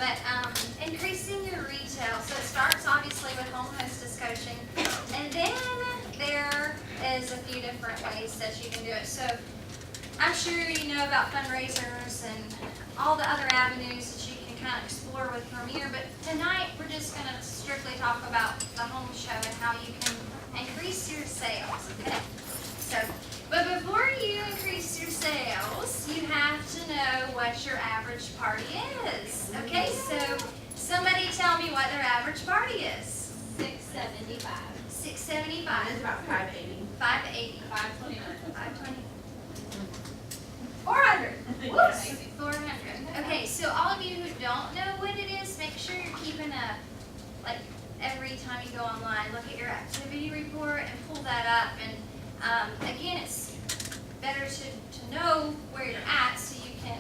But increasing your retail, so it starts obviously with home hostess coaching, and then there is a few different ways that you can do it. So I'm sure you know about fundraisers and all the other avenues that you can kind of explore with Premier, but tonight we're just going to strictly talk about the home show and how you can increase your sales, okay? So, but before you increase your sales, you have to know what your average party is, okay? So somebody tell me what their average party is. 675. 675. Mine is about 580. 580. 529. 520. 400. Whoops. 400. Okay, so all of you who don't know what it is, make sure you're keeping a, like, every time you go online, look at your activity report and pull that up. And again, it's better to know where you're at so you can,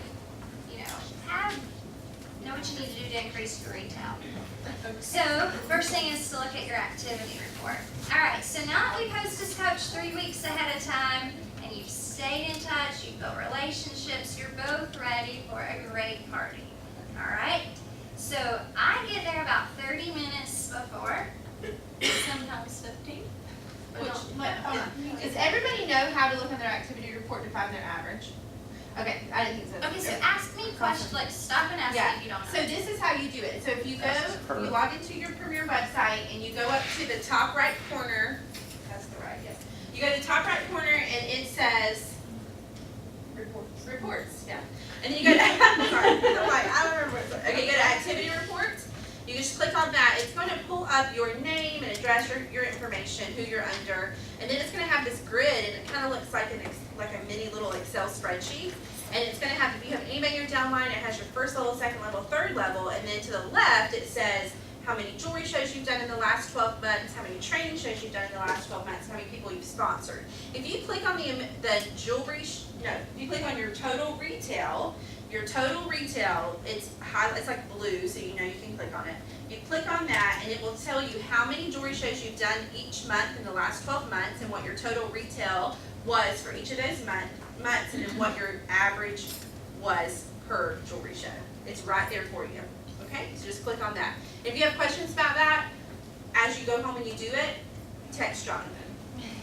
know what you need to do to increase your retail. So first thing is to look at your activity report. All right, so now that we've hostess coached 3 weeks ahead of time, and you've stayed in touch, you've built relationships, you're both ready for a great party. All right? So I get there about 30 minutes before, sometimes 15. Hold on. Does everybody know how to look on their activity report to find their average? Okay, I didn't think so. Okay, so ask me questions, like stop and ask me if you don't know. So this is how you do it. So if you go, you log into your Premier website and you go up to the top right corner, that's the right, yes. You go to the top right corner and it says reports, yeah. And then you go to, sorry, I'm like, I don't remember what it says. Okay, you go to activity reports. You just click on that. It's going to pull up your name and address, your information, who you're under, and then it's going to have this grid, and it kind of looks like a mini little Excel spreadsheet. And it's going to have, if you have anybody in your downline, it has your first level, second level, third level, and then to the left it says how many jewelry shows you've done in the last 12 months, how many training shows you've done in the last 12 months, how many people you've sponsored. If you click on the jewelry, if you click on your total retail, it's like blue, so you know you can click on it. You click on that and it will tell you how many jewelry shows you've done each month in the last 12 months and what your total retail was for each of those months and then what your average was per jewelry show. It's right there for you. Okay, so just click on that. If you have questions about that, as you go home and you do it, text Jonathan.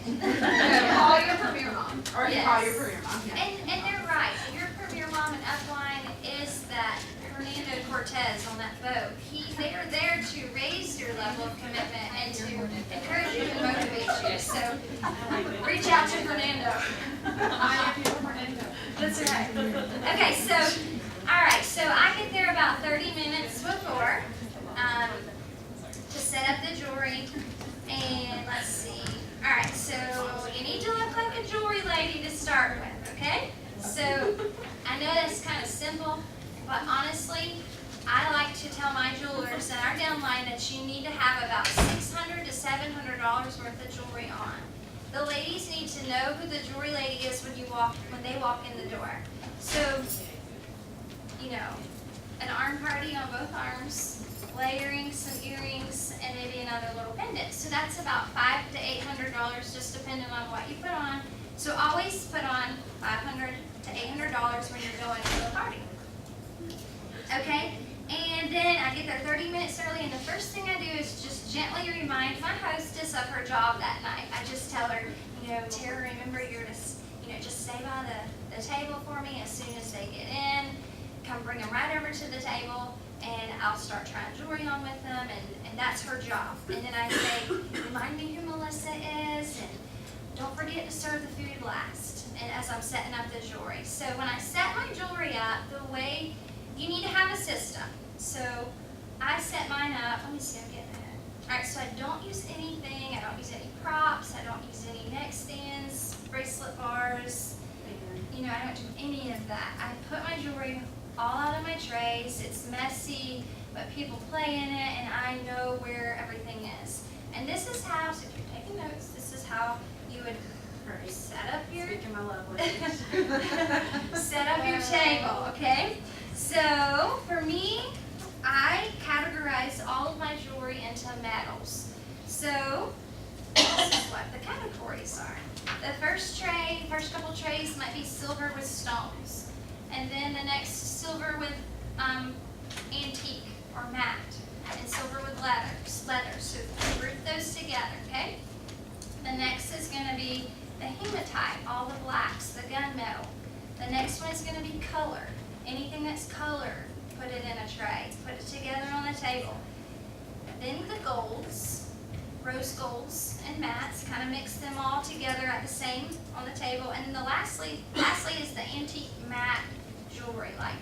Call your Premier mom. Or Yes. call your Premier mom. Yeah. And they're right. Your Premier Mom and upline is that Hernando Cortez on that boat. They are there to raise your level of commitment and to encourage you and motivate you. So reach out to Hernando. That's right. Okay, so all right, so I get there about 30 minutes before to set up the jewelry. And let's see. All right, so you need to look like a jewelry lady to start with, okay? So I know that's kind of simple, but honestly, I like to tell my jewelers in our downline that you need to have about $600 to $700 worth of jewelry on. The ladies need to know who the jewelry lady is when they walk in the door. So, an arm party on both arms, layering some earrings, and maybe another little pendant. So that's about $500 to $800, just depending on what you put on. So always put on $500 to $800 when you're going to a party. Okay? And then I get there 30 minutes early, and the first thing I do is just gently remind my hostess of her job that night. I just tell her, Tara, remember you're to, just stay by the table for me as soon as they get in. Come bring them right over to the table, and I'll start trying jewelry on with them, and that's her job. And then I say, remind me who Melissa is, and don't forget to serve the food last, and as I'm setting up the jewelry. So when I set my jewelry up, the way you need to have a system. So I set mine up. Let me see, I'm getting that. All right, so I don't use anything. I don't use any props. I don't use any neck stands, bracelet bars. I don't do any of that. I put my jewelry all out of my trays. It's messy, but people play in it, and I know where everything is. And this is how, so if you're taking notes, this is how you would set up your my love language. set up your table, okay? So for me, I categorize all of my jewelry into metals. So this is what the categories are. The first couple trays might be silver with stones. And then the next silver with antique or matte, and silver with leather. So group those together, okay? The next is gonna be the hematite, all the blacks, the gunmetal. The next one is gonna be color. Anything that's colored, put it in a tray. Put it together on the table. Then the golds, rose golds and mattes, kind of mix them all together at the same on the table. And then lastly is the antique matte jewelry, like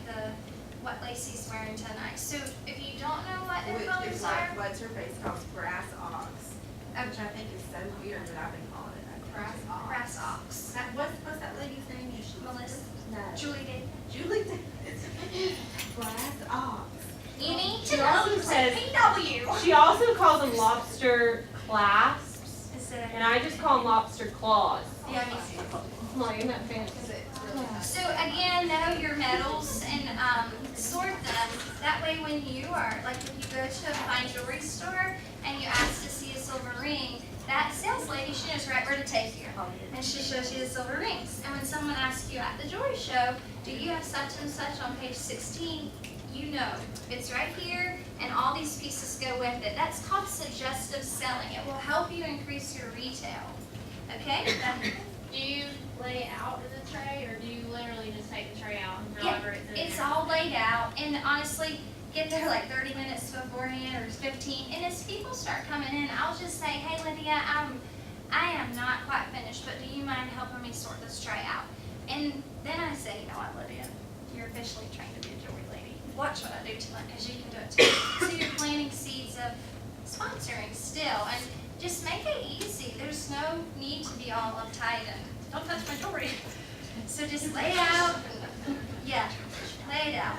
what Lacey's wearing tonight. So if you don't know what their colors are, What's her face calls brass ox, which I think is so weird that I've been calling it a brass ox. brass ox. What's that lady's name? Melissa, No. Julie did. Julie did. Brass ox. You need to She know also the says- PW. She also calls them lobster clasps, Instead of- and I just call them lobster claws. Yeah, me too. Like, isn't that fancy? So again, know your metals and sort them. That way when you are, like if you go to a fine jewelry store and you ask to see a silver ring, that sales lady, she knows right where to take you. And she shows you the silver rings. And when someone asks you at the jewelry show, do you have such and such on page 16? You know, it's right here and all these pieces go with it. That's called suggestive selling. It will help you increase your retail. Okay? Do you lay it out in the tray, or do you literally just take the tray out and Yeah, however it's in it's there? all laid out, and honestly, get there like 30 minutes beforehand or 15, and as people start coming in, I'll just say, hey Lydia, I am not quite finished, but do you mind helping me sort this tray out? And then I say, you know what, Lydia, you're officially trained to be a jewelry lady. Watch what I do tonight, because you can do it too. So you're planting seeds of sponsoring still, and just make it easy. There's no need to be all uptight and don't touch my jewelry. So just lay it out. Yeah, lay it out.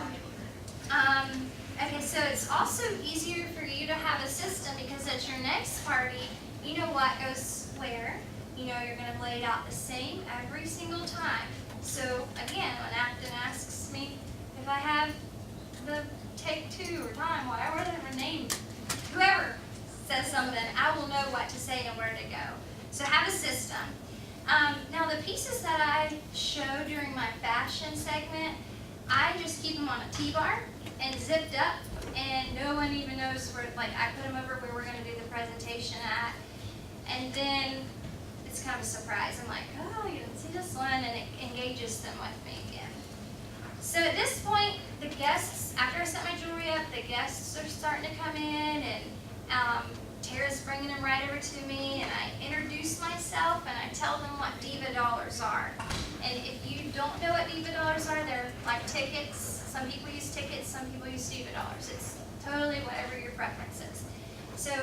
Okay, so it's also easier for you to have a system because at your next party, you know what goes where. You know you're going to lay it out the same every single time. So again, when Acton asks me if I have the take two or time, whatever their name, whoever says something, I will know what to say and where to go. So have a system. Now the pieces that I show during my fashion segment, I just keep them on a T-bar and zipped up, and no one even knows where, like I put them over where we're going to do the presentation at, and then it's kind of a surprise. I'm like, oh, you didn't see this one, and it engages them with me again. So at this point, the guests, after I set my jewelry up, the guests are starting to come in, and Tara's bringing them right over to me, and I introduce myself, and I tell them what Diva dollars are. And if you don't know what Diva dollars are, they're like tickets. Some people use tickets, some people use Diva dollars. It's totally whatever your preference is. So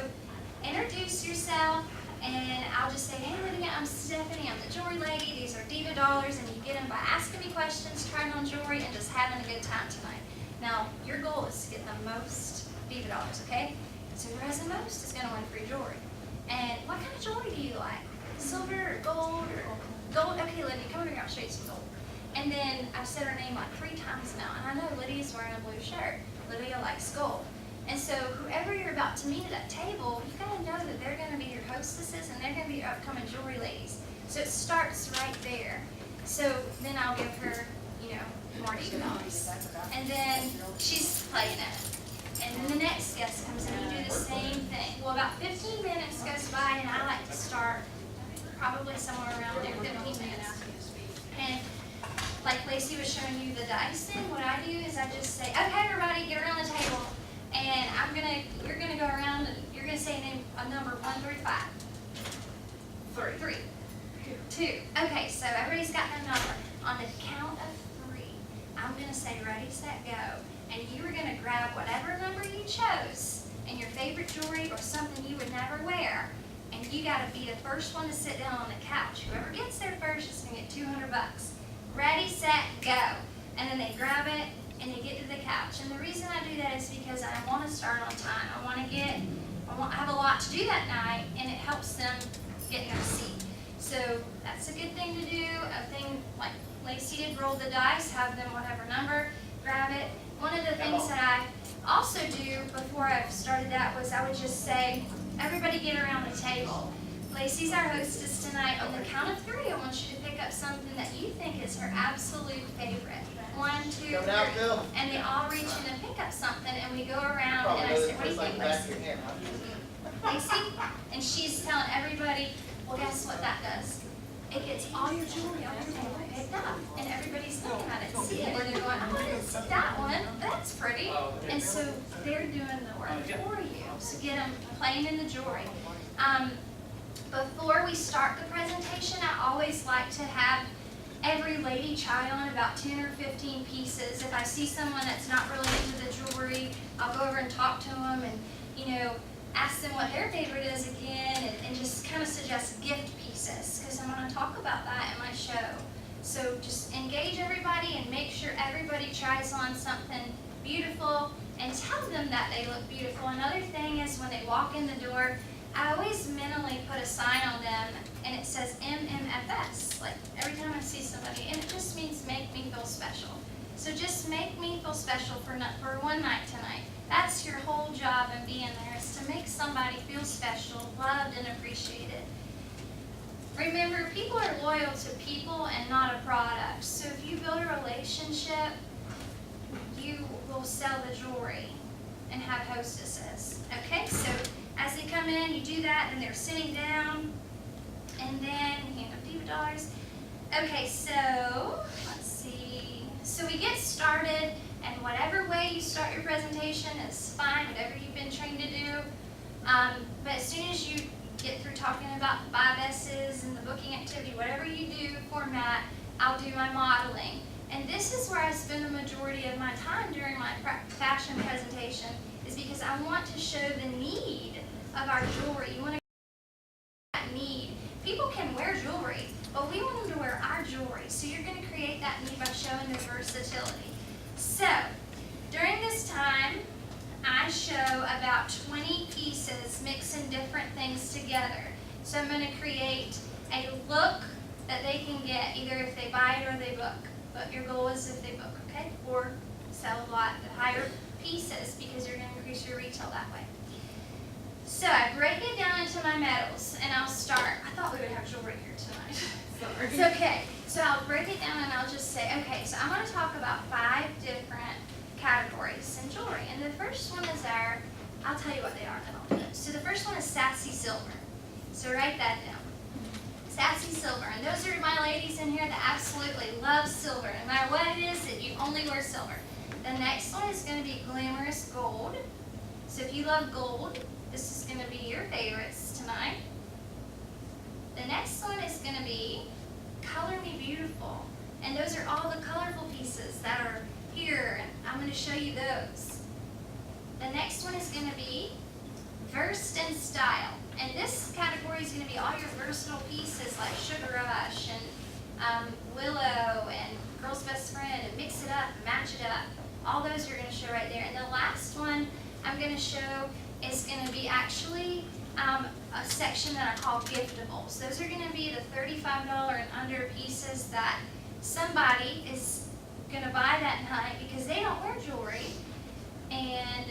introduce yourself, and I'll just say, hey Lydia, I'm Stephanie, I'm the jewelry lady. These are Diva dollars, and you get them by asking me questions, trying on jewelry, and just having a good time tonight. Now, your goal is to get the most Diva dollars, okay? So who has the most is going to win free jewelry. And what kind of jewelry do you like? Silver or gold or gold? Okay, Lydia, come over here. I'll show you some gold. And then I've said her name like 3 times now. And I know Lydia's wearing a blue shirt. Lydia likes gold. And so whoever you're about to meet at that table, you've got to know that they're going to be your hostesses and they're going to be your upcoming jewelry ladies. So it starts right there. So then I'll give her, you know, more Diva dollars. And then she's playing it. And then the next guest comes in and you do the same thing. Well, about 15 minutes goes by, and I like to start probably somewhere around there, 15 minutes. And like Lacey was showing you the dicing, what I do is I just say, okay, everybody, get around the table, and you're gonna go around and you're gonna say a number 1 through 5. 3. 2. Okay, so everybody's got their number. On the count of 3, I'm gonna say ready, set, go. And you are going to grab whatever number you chose and your favorite jewelry or something you would never wear. And you got to be the first one to sit down on the couch. Whoever gets there first is going to get $200. Ready, set, go. And then they grab it and they get to the couch. And the reason I do that is because I want to start on time. I have a lot to do that night, and it helps them get in their seat. So that's a good thing to do. A thing like Lacey did, roll the dice, have them whatever number, grab it. One of the things that I also do before I started that was I would just say, everybody get around the table. Lacey's our hostess tonight. On the count of 3, I want you to pick up something that you think is her absolute favorite. 1, 2, 3. Coming out, Phil. And they all reach in and pick up something, and we go around, Probably and I knows say, it what do you tastes like think, the back of Lacey? your hand, huh? Lacey? And she's telling everybody, well, guess what that does? It gets all your jewelry on your table picked up, and everybody's looking at it, see it, and they're going, oh, I didn't see that one, that's pretty. And so they're doing the work for you, so get them playing in the jewelry. Before we start the presentation, I always like to have every lady try on about 10 or 15 pieces. If I see someone that's not really into the jewelry, I'll go over and talk to them and, ask them what their favorite is again, and just kind of suggest gift pieces, because I'm going to talk about that in my show. So just engage everybody and make sure everybody tries on something beautiful and tell them that they look beautiful. Another thing is when they walk in the door, I always mentally put a sign on them and it says MMFS, like every time I see somebody, and it just means make me feel special. So just make me feel special for one night tonight. That's your whole job in being there, is to make somebody feel special, loved, and appreciated. Remember, people are loyal to people and not a product. So if you build a relationship, you will sell the jewelry and have hostesses. Okay, so as they come in, you do that, and they're sitting down, and then hand them $50. Okay, so let's see. So we get started, and whatever way you start your presentation is fine, whatever you've been trained to do. But as soon as you get through talking about the 5 S's and the booking activity, whatever you do format, I'll do my modeling. And this is where I spend the majority of my time during my fashion presentation, is because I want to show the need of our jewelry. You want to that need. People can wear jewelry, but we want them to wear our jewelry. So you're going to create that need by showing their versatility. So during this time, I show about 20 pieces mixing different things together. So I'm going to create a look that they can get either if they buy it or they book. But your goal is if they book, okay? Or sell a lot at higher pieces, because you're going to increase your retail that way. So I break it down into my metals, and I'll start. I thought we would have jewelry here tonight. Sorry. It's okay. So I'll break it down and I'll just say, okay, so I'm going to talk about 5 different categories in jewelry. And the first one is I'll tell you what they are and then I'll do it. So the first one is sassy silver. So write that down. Sassy silver. And those are my ladies in here that absolutely love silver. No matter what it is, that you only wear silver. The next one is going to be glamorous gold. So if you love gold, this is going to be your favorites tonight. The next one is going to be Color Me Beautiful. And those are all the colorful pieces that are here. And I'm going to show you those. The next one is going to be Versed in Style. And this category is going to be all your versatile pieces like Sugar Rush and Willow and Girl's Best Friend, and Mix It Up and Match It Up. All those are going to show right there. And the last one I'm going to show is going to be actually a section that I call giftables. Those are going to be the $35 and under pieces that somebody is going to buy that night because they don't wear jewelry, and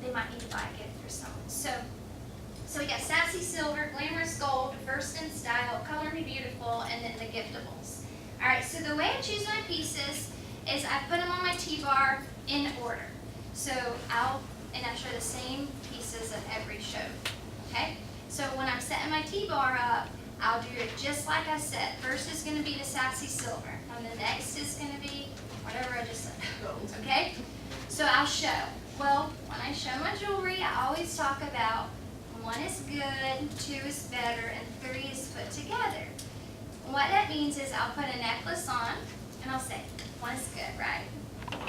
they might need to buy a gift for someone. So we got sassy silver, glamorous gold, Versed in Style, Color Me Beautiful, and then the giftables. All right, so the way I choose my pieces is I put them on my T-bar in order. So I show the same pieces at every show, okay? So when I'm setting my T-bar up, I'll do it just like I said. First is going to be the sassy silver, and the next is going to be whatever I just said, gold, okay? So I'll show. Well, when I show my jewelry, I always talk about 1 is good, 2 is better, and 3 is put together. What that means is I'll put a necklace on, and I'll say 1 is good, right?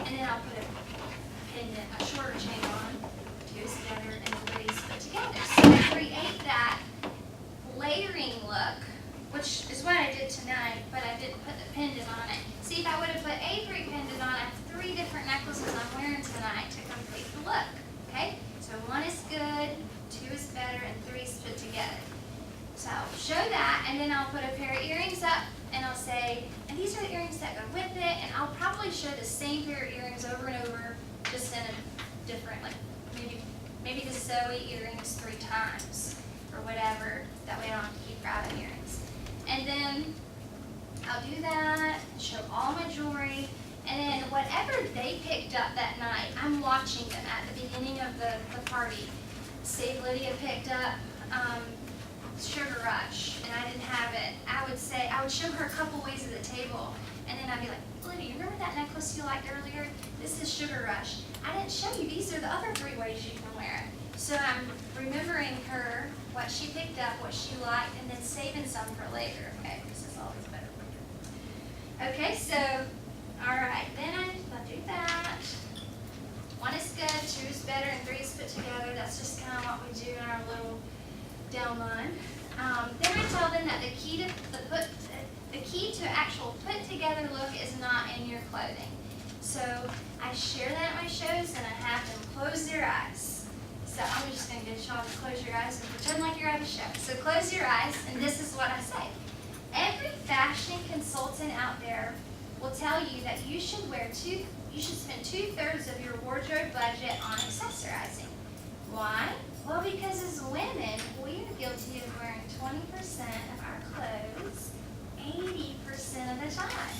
And then I'll put a pendant, a shorter chain on, 2 is better, and 3 is put together. So I create that layering look, which is what I did tonight, but I didn't put the pendant on it. See, if I would have put a 3 pendant on, I have 3 different necklaces I'm wearing tonight to complete the look, okay? So 1 is good, 2 is better, and 3 is put together. So I'll show that, and then I'll put a pair of earrings up, and I'll say, and these are the earrings that go with it, and I'll probably show the same pair of earrings over and over, just in a different, like maybe the Zoe earrings 3 times, or whatever. That way I don't have to keep grabbing earrings. And then I'll do that, show all my jewelry, and then whatever they picked up that night, I'm watching them at the beginning of the party. Say Lydia picked up Sugar Rush, and I didn't have it. I would show her a couple ways at the table, and then I'd be like, Lydia, you remember that necklace you liked earlier? This is Sugar Rush. I didn't show you, these are the other 3 ways you can wear it. So I'm remembering her, what she picked up, what she liked, and then saving some for later, okay? This is always better for you. Okay, so, all right, then I'll do that. 1 is good, 2 is better, and 3 is put together. That's just kind of what we do in our little downline. Then I tell them that the key to actual put together look is not in your clothing. So I share that at my shows, and I have them close their eyes. So I'm just going to get y'all to close your eyes and pretend like you're at a show. So close your eyes, and this is what I say. Every fashion consultant out there will tell you that you should spend 2/3 of your wardrobe budget on accessorizing. Why? Well, because as women, we are guilty of wearing 20% of our clothes 80% of the time.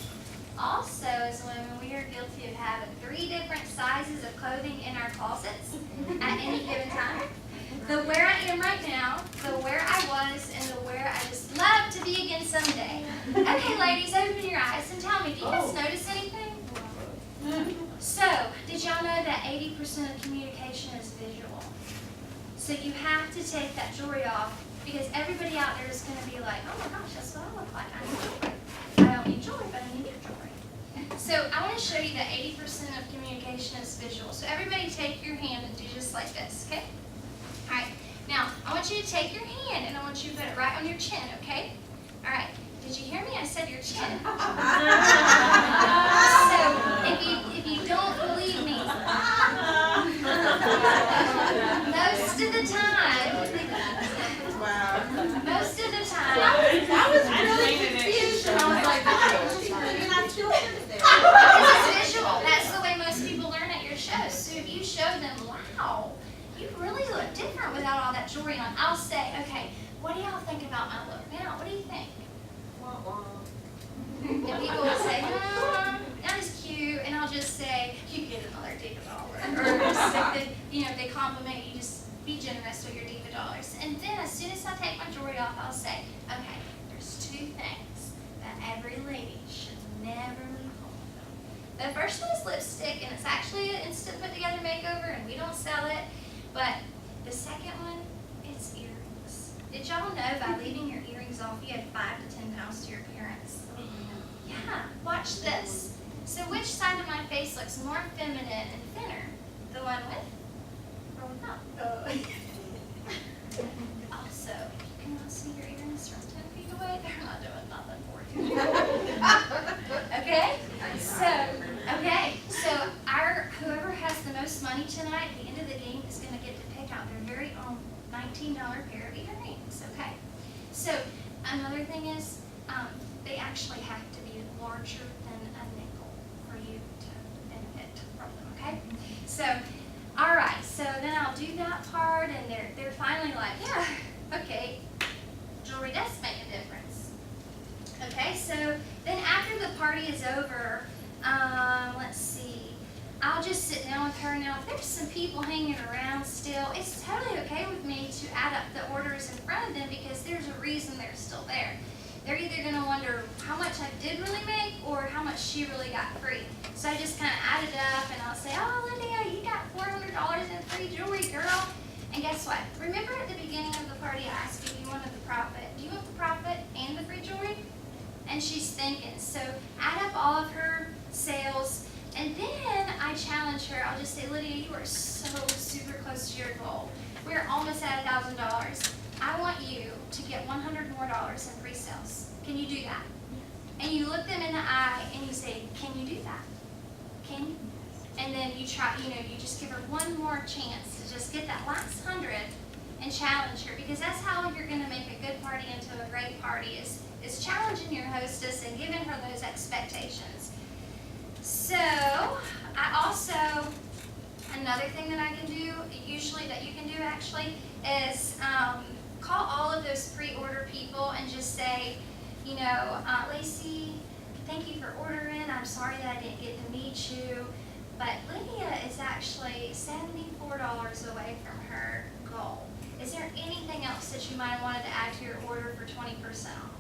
Also, as women, we are guilty of having 3 different sizes of clothing in our closets at any given time. The where I am right now, the where I was, and the where I just love to be again someday. Okay, ladies, open your eyes and tell me, do you guys notice anything? So, did y'all know that 80% of communication is visual? So you have to take that jewelry off, because everybody out there is going to be like, oh my gosh, that's what I look like. I need jewelry. I don't need jewelry, but I need your jewelry. So I want to show you that 80% of communication is visual. So everybody take your hand and do just like this, okay? All right. Now, I want you to take your hand and I want you to put it right on your chin, okay? All right. Did you hear me? I said your chin. So if you don't believe me, most of the time, I was really confused, and I was like, you're not still in there. because it's visual. That's the way most people learn at your shows. So if you show them, wow, you really look different without all that jewelry on, I'll say, okay, what do y'all think about my look now? What do you think? And people will say, that is cute, and I'll just say, you get another diva dollar. Or just if they compliment you, just be generous with your diva dollars. And then as soon as I take my jewelry off, I'll say, okay, there's 2 things that every lady should never leave home with. The first one is lipstick, and it's actually an instant put together makeover, and we don't sell it. But the second one, it's earrings. Did y'all know by leaving your earrings off, you add 5 to 10 pounds to your appearance? Yeah, watch this. So which side of my face looks more feminine and thinner? The one with or without? Also, you can now see your earrings from 10 feet away. They're not doing nothing for you. Okay? So whoever has the most money tonight at the end of the game is going to get to pick out their very own $19 pair of earrings. Okay? So another thing is, they actually have to be larger than a nickel for you to benefit from them, okay? So, all right, so then I'll do that part, and they're finally like, yeah, okay, jewelry does make a difference. Okay, so then after the party is over, let's see, I'll just sit down with her. Now, if there's some people hanging around still, it's totally okay with me to add up the orders in front of them, because there's a reason they're still there. They're either going to wonder how much I did really make or how much she really got free. So I just kind of add it up, and I'll say, oh, Lydia, you got $400 in free jewelry, girl. And guess what? Remember at the beginning of the party, I asked if you wanted the profit. Do you want the profit and the free jewelry? And she's thinking. So add up all of her sales, and then I challenge her. I'll just say, Lydia, you are so super close to your goal. We're almost at $1,000. I want you to get $100 more in free sales. Can you do that? And you look them in the eye and you say, can you do that? Can you? And then you try, you just give her one more chance to just get that last 100 and challenge her, because that's how you're going to make a good party into a great party, is challenging your hostess and giving her those expectations. So, I also, another thing that I can do, usually that you can do actually, is call all of those pre-order people and just say, you know, Lacey, thank you for ordering. I'm sorry that I didn't get to meet you. But Lydia is actually $74 away from her goal. Is there anything else that you might have wanted to add to your order for 20% off?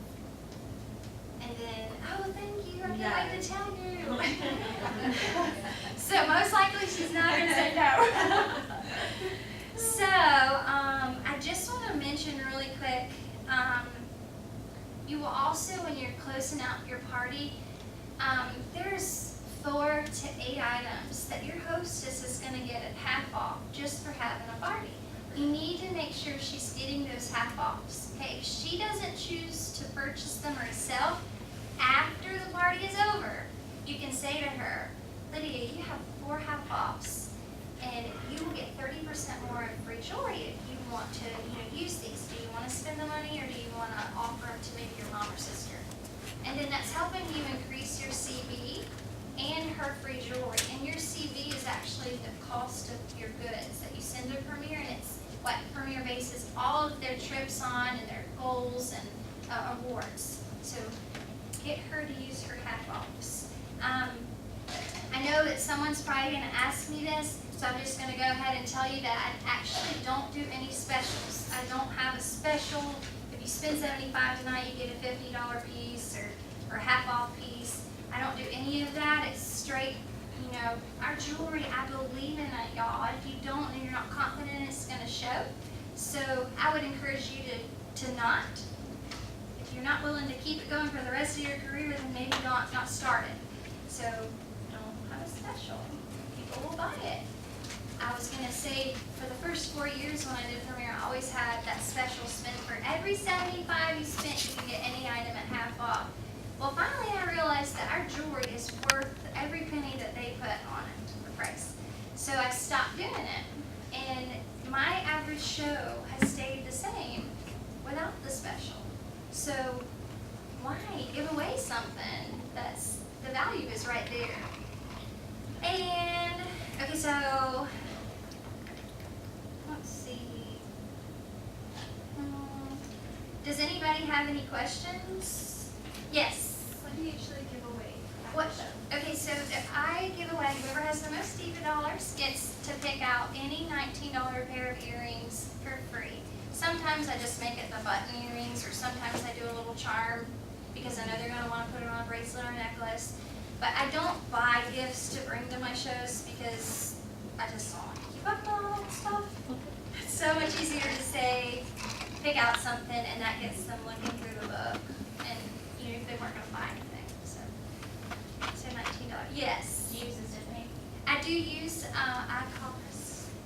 And then, oh, thank you, I can't wait to tell you. So most likely she's not gonna say no. So, I just want to mention really quick, you will also, when you're closing out your party, there's 4 to 8 items that your hostess is going to get at half off just for having a party. You need to make sure she's getting those half offs. Okay, if she doesn't choose to purchase them herself after the party is over, you can say to her, Lydia, you have 4 half offs, and you will get 30% more in free jewelry if you want to, use these. Do you want to spend the money, or do you want to offer them to maybe your mom or sister? And then that's helping you increase your CV and her free jewelry. And your CV is actually the cost of your goods that you send to Premier, and it's what Premier bases all of their trips on and their goals and awards. So get her to use her half offs. I know that someone's probably going to ask me this, so I'm just going to go ahead and tell you that I actually don't do any specials. I don't have a special. If you spend $75 tonight, you get a $50 piece or half off piece. I don't do any of that. It's straight, our jewelry, I believe in it, y'all. If you don't and you're not confident, it's going to show. So I would encourage you to not. If you're not willing to keep it going for the rest of your career, then maybe not start it. So don't have a special. People will buy it. I was going to say, for the first 4 years when I did Premier, I always had that special spend. For every $75 you spent, you can get any item at half off. Well, finally I realized that our jewelry is worth every penny that they put on it, the price. So I stopped doing it. And my average show has stayed the same without the special. So why give away something that's, the value is right there. And, okay, so, let's see. Does anybody have any questions? Yes? What do you usually give away? What? Okay, so if I give away, whoever has the most Diva dollars gets to pick out any $19 pair of earrings for free. Sometimes I just make it the button earrings, or sometimes I do a little charm because I know they're going to want to put it on a bracelet or necklace. But I don't buy gifts to bring to my shows because I just don't want to keep up with all that stuff. It's so much easier to say, pick out something, and that gets them looking through the book. And if they weren't going to buy anything. So $19. Yes. Do you use a Tiffany? I do use, I call her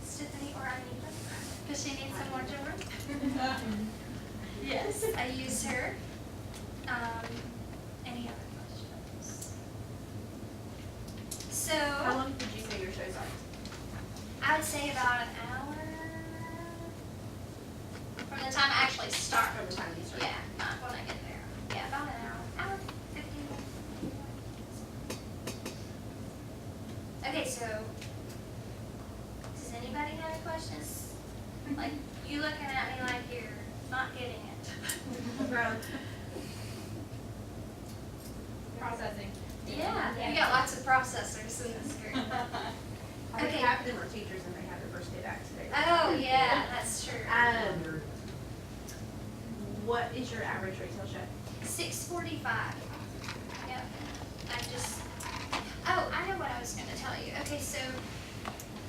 Stephanie or Anita because she needs some more jewelry. Yes, I use her. Any other questions? So, How long did you say your shows are? I would say about an hour from the time I actually start. From the time you start? Yeah, not when I get there. Yeah, about an hour. Hour 15 minutes. Okay, so does anybody have any questions? Like, you looking at me like you're not getting it. Processing. Yeah, you got lots of processors in this group. I think Okay. half of them are teachers and they have their first day back today. Oh, yeah, that's true. What is your average retail check? $6.45. Yep. I know what I was gonna tell you. Okay, so,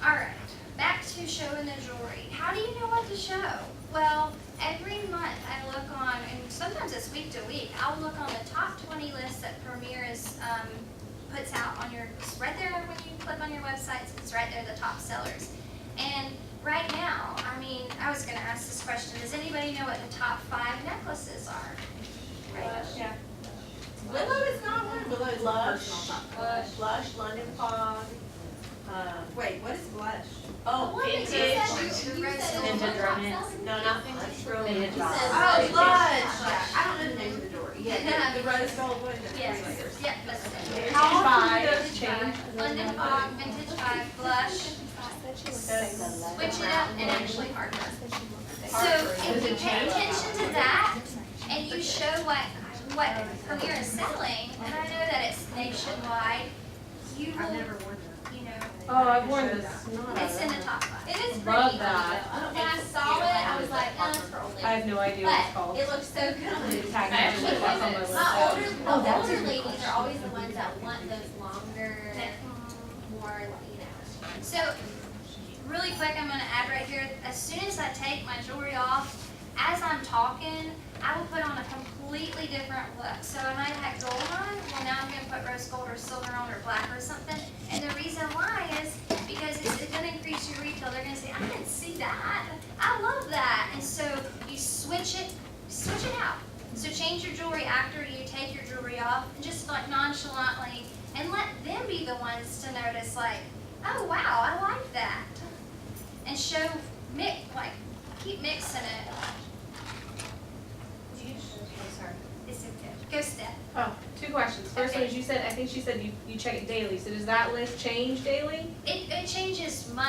all right, back to showing the jewelry. How do you know what to show? Well, every month I look on, and sometimes it's week to week, I'll look on the top 20 list that Premier puts out on your, it's right there when you click on your website, it's right there, the top sellers. And right now, I was gonna ask this question, does anybody know what the top 5 necklaces are? Right? Yeah. Willow is not one. Willow is Blush. personal top. Blush, London Fog. Wait, what is blush? Oh, Well, vintage. Vintage romance. No, not vintage romance. Oh, blush. Yeah, I don't know the names of the jewelry. Yeah, the rose gold one. The Yes, three layers. yep, that's it. How often do Vintage those change? five, London Fog, Vintage 5, Blush, switch it up, and actually hardware. So if you pay attention to that, and you show what what Premier is selling, and I know that it's nationwide, you will, you know, Oh, I've worn this. Not it's in the top five. It is Love pretty. that. When I saw it, I was like, oh, it's for old I ladies. have no idea what it's But called. it looks so good on Need me. to tag My me on my list. older ladies are always the ones that want those longer, more, you know. So, really quick, I'm gonna add right here, as soon as I take my jewelry off, as I'm talking, I will put on a completely different look. So I might have gold on, well now I'm gonna put rose gold or silver on or black or something. And the reason why is because it's gonna increase your retail. They're gonna say, I didn't see that. I love that. And so you switch it out. So change your jewelry after you take your jewelry off, and just like nonchalantly, and let them be the ones to notice like, oh wow, I like that. And show, keep mixing it. It's okay. Go step. Oh, 2 questions. First one Okay. is you said, I think she said you check it daily. So does that list change daily? It changes no,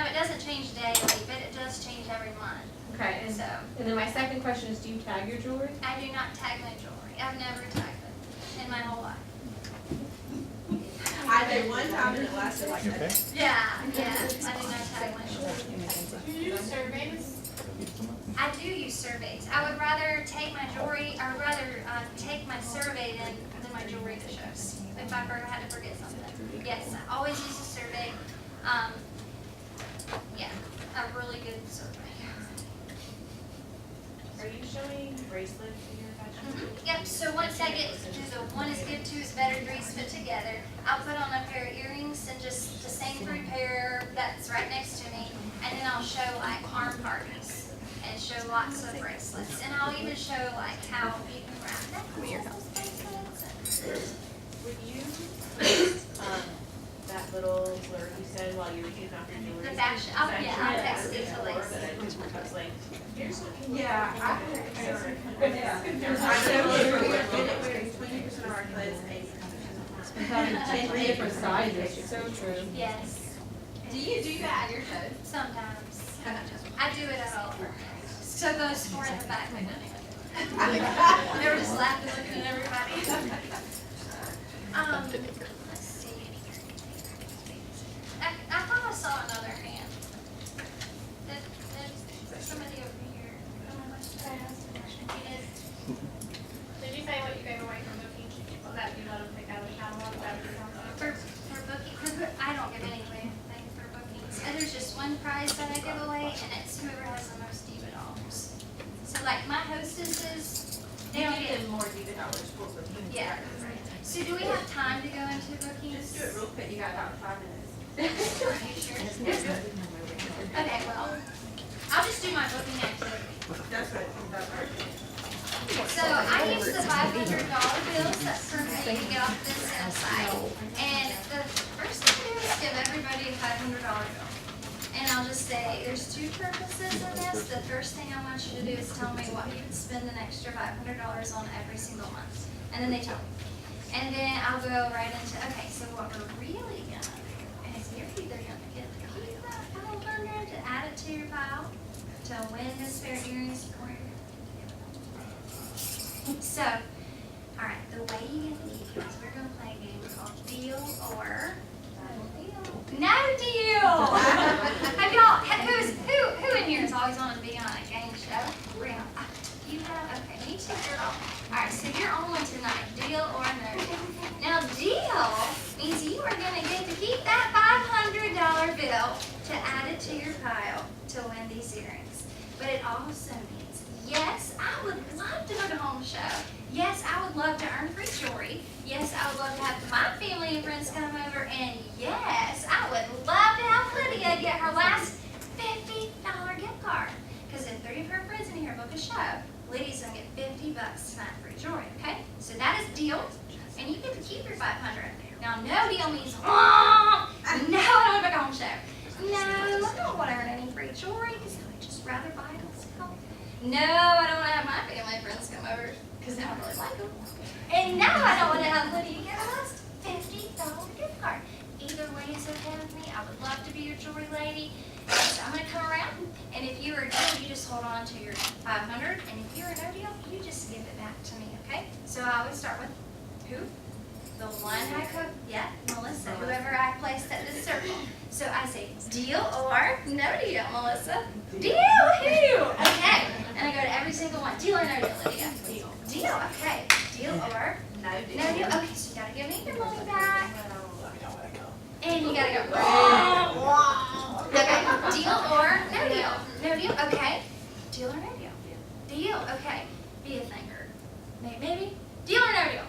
it doesn't change daily, but it does change every month. Okay, So, and then my second question is, do you tag your jewelry? I do not tag my jewelry. I've never tagged it in my whole life. I did one time and it lasted like You a okay? Yeah, I do not tag my jewelry. Do you use surveys? I do use surveys. I would rather take my jewelry, I would rather take my survey than my jewelry to shows. If I ever had to forget something. Yes, I always use a survey. Yeah, a really good survey. Are you showing bracelets in your fashion? Yep, so once I get to the one is good, two is better, three is put together, I'll put on a pair of earrings and just the same 3 pair that's right next to me, and then I'll show like arm parties and show lots of bracelets, and I'll even show like how you can wrap those bracelets. Would you post, that little blurb you said while you were taking off your jewelry? The fashion, oh yeah, I'll text it to Lacey. I was like, here's what. Yeah, I know wearing 20% of our clothes, 80%. 3 different sizes. So true. Yes, Do you do that at your shows? sometimes. I do it at all of our shows. So those 4 in the back, they don't even do it. They were just laughing, looking at everybody. Let's see. I thought I saw another hand. There's somebody over here. I don't know what to ask. Did you say what you gave away from booking? That you let them pick out a catalog? Is that what you're talking about? For booking, I don't give anything for bookings. And there's just one prize that I give away, and it's whoever has the most diva dollars. So like my hostesses, they don't get, more diva dollars for booking. yeah. So do we have time to go into bookings? Just do it real quick, you got about 5 minutes. Are you sure? Okay, well, I'll just do my booking activity. That's right. So I use the $500 bills that's for me to get off this site. And the first thing I do is give everybody a $500 bill. And I'll just say, there's 2 purposes in this. The first thing I want you to do is tell me what you would spend an extra $500 on every single month. And then they tell me. And then I'll go right into, okay, so what we're really gonna do is you're either gonna get to keep that $500 to add it to your pile to win this pair of earrings or so, all right, the way you get these is we're gonna play a game called Deal or No Deal. Have y'all? Who in here is always wanting to be on a game show? Brianna, you have? Okay, me too, girl. All right, so you're on one tonight. Deal or no deal? Now, deal means you are gonna get to keep that $500 bill to add it to your pile to win these earrings. But it also means, yes, I would love to go to home show. Yes, I would love to earn free jewelry. Yes, I would love to have my family and friends come over. And yes, I would love to have Lydia get her last $50 gift card. Because if 3 of her friends in here book a show, Lydia's gonna get $50 tonight for jewelry, okay? So that is deal, and you get to keep your $500. Now, no deal means, oh, no, I don't want to book a home show. No, I don't want to earn any free jewelry because I would just rather buy it myself. No, I don't want to have my family and friends come over because I don't really like them. And no, I don't want to have Lydia get her last $50 gift card. either way is okay with me. I would love to be your jewelry lady. So I'm gonna come around, and if you are a deal, you just hold on to your 500, and if you're a no deal, you just give it back to me, okay? So I always start with who? The one I cook, yeah, Melissa, whoever I placed at this circle. So I say deal or no deal, Melissa. Deal, who? Okay, and I go to every single one. Deal or no deal, Lydia? Deal. Deal, okay. Deal or No deal. no deal? Okay, so you gotta give me your money back. And you gotta go. Okay, deal or no deal? No deal, okay. Deal or no deal? Deal, okay. Be a thinker. Maybe? Deal or no deal?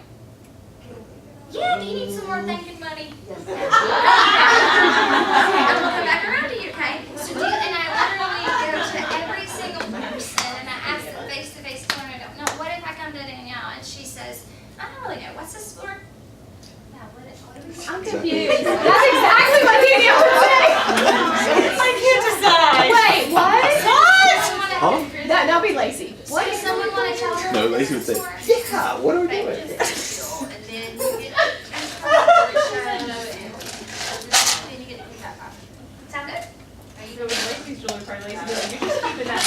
Yeah, do you need some more thinking money? Okay, I'm gonna come back around to you, okay? So deal, and I literally go to every single person and I ask them face to face, deal or no deal. Now, what if I come to Danielle and she says, I don't really know, what's this for? I'm confused. That's exactly what Danielle would say. I can't decide. Wait, what? What? That'll be Lacey. What does someone want to tell her? No, what Lacey this would is say, for? yeah, what are we doing? And then you get Sound good? So with Lacey's jewelry party, Lacey would be like, you're just keeping that.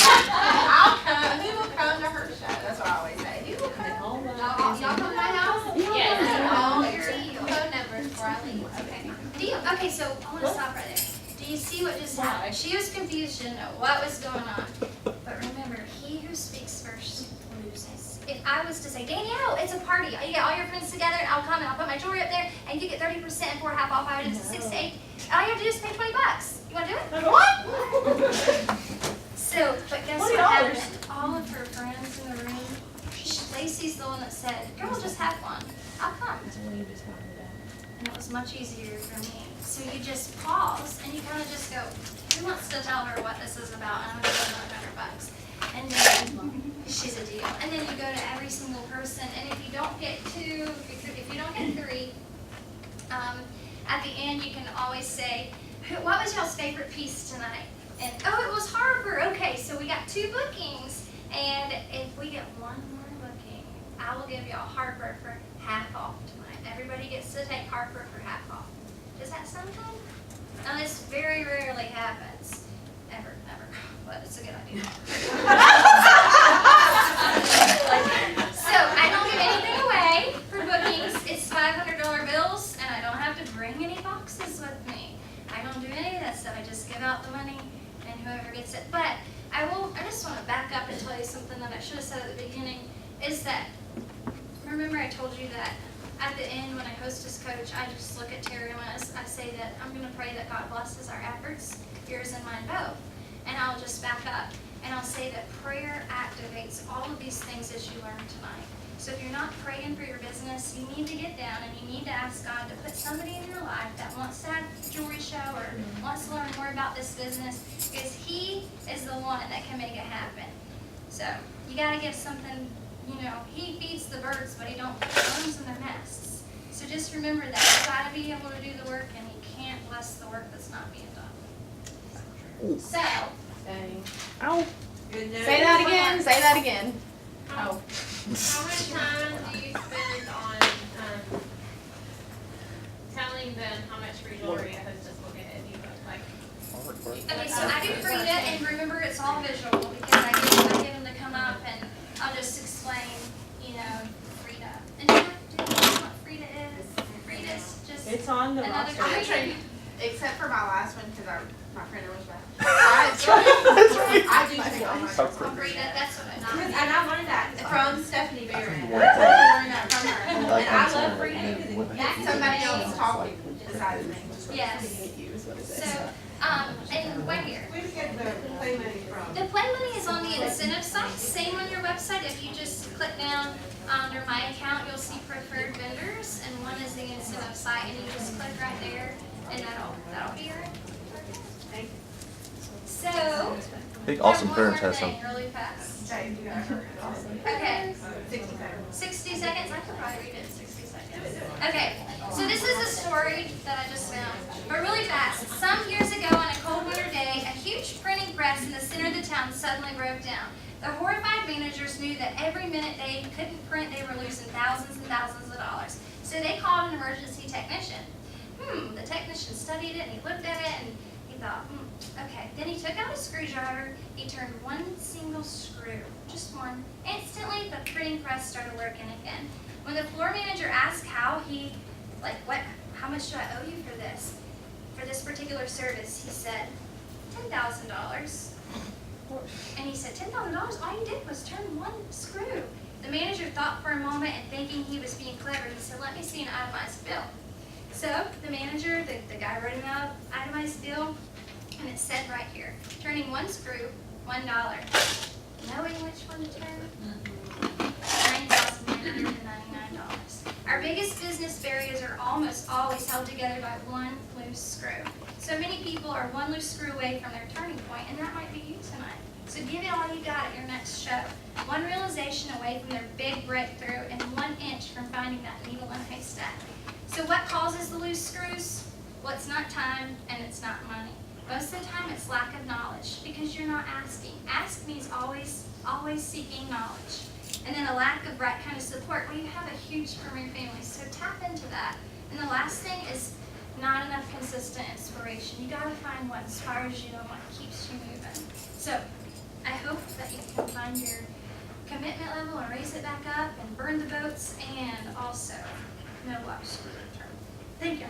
I'll come. Who will come to her show? That's what I always say. Who will come? Y'all come to my house? Yes. All your phone numbers before I leave. Okay. Deal. Okay, so I want to stop right there. Do you see what just happened? She was confused, she didn't know what was going on. But remember, he who speaks first loses. If I was to say, Danielle, it's a party. You get all your friends together, and I'll come and I'll put my jewelry up there, and you get 30% for half off items at 6 to 8. All you have to do is pay $20. You want to do it? What? So, but guess what $20. happened? All of her friends in the room, Lacey's the one that said, girl, just have fun. I'll come. And it was much easier for me. So you just pause and you kind of just go, who wants to tell her what this is about? And I'm going to give her $100. And then she's a deal. And then you go to every single person. And if you don't get two, if you don't get three, at the end you can always say, what was y'all's favorite piece tonight? And oh, it was Harper. Okay, so we got 2 bookings. And if we get one more booking, I will give y'all Harper for half off tonight. Everybody gets to take Harper for half off. Does that sound good? Now this very rarely happens. Ever, never. But it's a good idea. So I don't give anything away for bookings. It's $500 bills, and I don't have to bring any boxes with me. I don't do any of that stuff. I just give out the money, and whoever gets it. But I just want to back up and tell you something that I should have said at the beginning, is that, remember I told you that at the end when I hostess coach, I just look at Terry and I say that I'm going to pray that God blesses our efforts, yours and mine both. And I'll just back up and I'll say that prayer activates all of these things that you learned tonight. So if you're not praying for your business, you need to get down and you need to ask God to put somebody in your life that wants to have a jewelry show or wants to learn more about this business, because He is the one that can make it happen. So you got to give something, He feeds the birds, but He don't put worms in their nests. So just remember that you've got to be able to do the work, and He can't bless the work that's not being done. So, Ow. Good news. Say that again, say that again. Oh. How much time do you spend on telling them how much free jewelry a hostess will get if you book? Like, okay, so I do Frida, and remember it's all visual, because I get them to come up and I'll just explain, Frida. And do you know what Frida is? Frida's just It's on the another roster. I'm trained, except for my last one, because my printer was bad. I do think on my Frida, that's what And I I learned that from Stephanie Barron. I One learned time. that from her. And Like I one love time, reading and then because what it happened? gets somebody else talking besides me. Yes. So, and right here. Where did you get the play money from? The play money is on the incentive site, same on your website. If you just click down under my account, you'll see preferred vendors, and one is the incentive site, and you just click right there, and that'll be your. So. I think Awesome one Parents more has thing, some. really fast. Jay, you got her. Okay, 60 seconds. 60 seconds. I could probably read it in 60 seconds. Okay, so this is a story that I just found, but really fast. Some years ago on a cold winter day, a huge printing press in the center of the town suddenly broke down. The horrified managers knew that every minute they couldn't print, they were losing thousands and thousands of dollars. So they called an emergency technician. The technician studied it and he looked at it and he thought, okay. Then he took out a screwdriver, he turned one single screw, just one. Instantly, the printing press started working again. When the floor manager asked how he, how much do I owe you for this particular service, he said, $10,000. And he said, $10,000? All you did was turn one screw. The manager thought for a moment and thinking he was being clever, he said, let me see an itemized bill. So the manager, the guy wrote him out itemized bill, and it said right here, turning one screw, $1. Knowing which one to turn? $9,999. Our biggest business barriers are almost always held together by one loose screw. So many people are one loose screw away from their turning point, and that might be you tonight. So give it all you got at your next show. One realization away from their big breakthrough, and 1 inch from finding that needle in a haystack. So what causes the loose screws? Well, it's not time, and it's not money. Most of the time, it's lack of knowledge, because you're not asking. Ask means always seeking knowledge. And then a lack of right kind of support. Well, you have a huge premier family, so tap into that. And the last thing is not enough consistent inspiration. You gotta find what inspires you and what keeps you moving. So I hope that you can find your commitment level and raise it back up and burn the boats and also know what screw to turn. Thank you.